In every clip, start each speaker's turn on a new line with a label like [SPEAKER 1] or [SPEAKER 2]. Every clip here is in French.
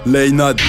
[SPEAKER 1] Leynad.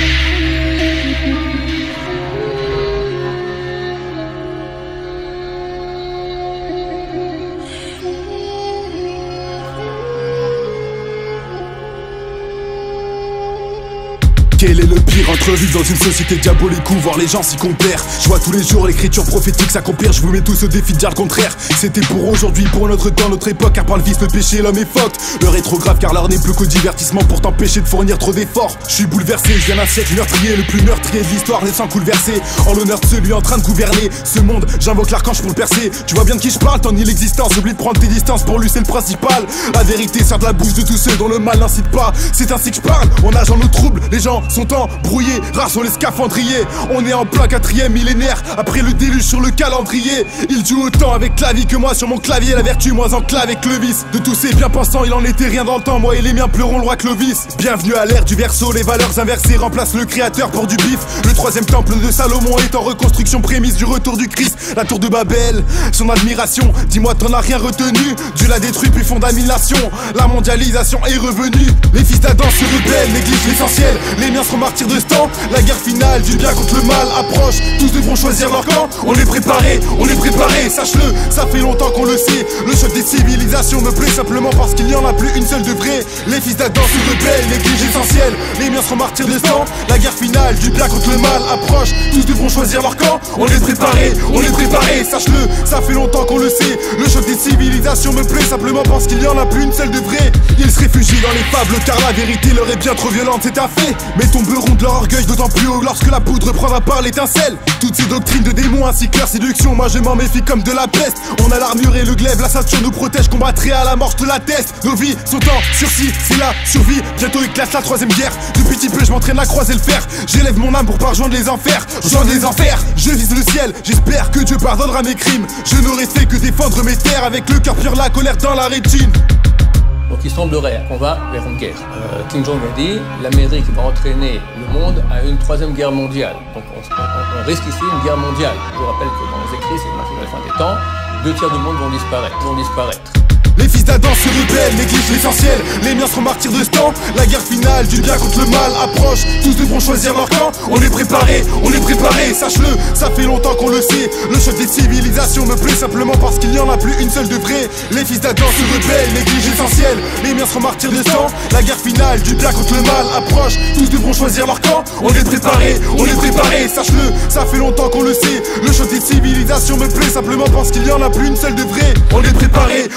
[SPEAKER 1] Quel est le pire entre vivre dans une société diabolique ou voir les gens s'y compèrent? Je vois tous les jours l'écriture prophétique s'accomplir. Je vous mets tous au défi de dire le contraire. C'était pour aujourd'hui, pour notre temps, notre époque. Car par le vice, le péché, l'homme est phoque. L'heure est trop grave car l'art n'est plus qu'au divertissement pour t'empêcher de fournir trop d'efforts. Je suis bouleversé, je viens d'un siècle meurtrier, le plus meurtrier de l'histoire, laissant couleversé en l'honneur de celui en train de gouverner ce monde. J'invoque l'archange pour le percer. Tu vois bien de qui je parle, t'en nie l'existence. Oublie de prendre tes distances, pour lui c'est le principal. La vérité sort de la bouche de tous ceux dont le mal n'incite pas. C'est ainsi que je parle, on nage dans nos troubles. Les gens sont embrouillés, rares sont les scaphandriers. On est en plein 4e millénaire, après le déluge sur le calendrier. Il joue autant avec la vie que moi sur mon clavier. La vertu moins enclave avec le vice. De tous ces bien pensants, il en était rien dans le temps. Moi et les miens pleurons le roi Clovis. Bienvenue à l'ère du verso, les valeurs inversées remplacent le créateur pour du bif. Le 3e temple de Salomon est en reconstruction, prémisse du retour du Christ. La tour de Babel, son admiration. Dis-moi t'en as rien retenu. Dieu l'a détruit puis fonda 1000 nations. La mondialisation est revenue. Les fils d'Adam se rebellent, négligent l'essentiel. Les miens seront martyrs de ce temps. La guerre finale du bien contre le mal approche. Tous devront choisir leur camp. On est préparé, sache-le, ça fait longtemps qu'on le sait. Le choc des civilisations me plaît simplement parce qu'il n'y en a plus une seule de vraie. Les fils d'Adam se rebellent, négligent l'essentiel. Les miens seront martyrs de ce temps. La guerre finale du bien contre le mal approche. Tous devront choisir leur camp. On est préparé, sache-le, ça fait longtemps qu'on le sait. Le choc des civilisations me plaît simplement parce qu'il n'y en a plus une seule de vraie. Ils se réfugient dans les fables car la vérité leur est bien trop violente, c'est un fait. Mais tomberont de leur orgueil d'autant plus haut lorsque la poudre prendra part l'étincelle. Toutes ces doctrines de démons ainsi que leur séduction, moi je m'en méfie comme de la peste. On a l'armure et le glaive, la ceinture nous protège, combattrait à la mort, je te l'atteste. Nos vies sont en sursis, c'est la survie. Bientôt éclate la 3e guerre. Depuis petit peu je m'entraîne à croiser le fer. J'élève mon âme pour pas rejoindre les enfers. Rejoindre les enfers, je vise le ciel. J'espère que Dieu pardonnera mes crimes. Je n'aurais fait que défendre mes terres avec le cœur pur, la colère dans la rétine.
[SPEAKER 2] Donc il semblerait qu'on va vers une guerre. Kim Jong a dit l'Amérique va entraîner le monde à une 3e guerre mondiale. Donc on risque ici une guerre mondiale. Je vous rappelle que dans les écrits, c'est marqué à la fin des temps, 2/3 du monde vont disparaître.
[SPEAKER 1] Les fils d'Adam se rebellent, négligent l'essentiel. Les miens seront martyrs de ce temps. La guerre finale du bien contre le mal approche. Tous devront choisir leur camp. On est préparé, sache-le, ça fait longtemps qu'on le sait. Le choc des civilisations me plaît simplement parce qu'il n'y en a plus une seule de vraie. Les fils d'Adam se rebellent, négligent l'essentiel. Les miens seront martyrs de ce temps. La guerre finale du bien contre le mal approche. Tous devront choisir leur camp. On est préparé, sache-le, ça fait longtemps qu'on le sait. Le choc des civilisations me plaît simplement parce qu'il n'y en a plus une seule de vraie. On est préparé.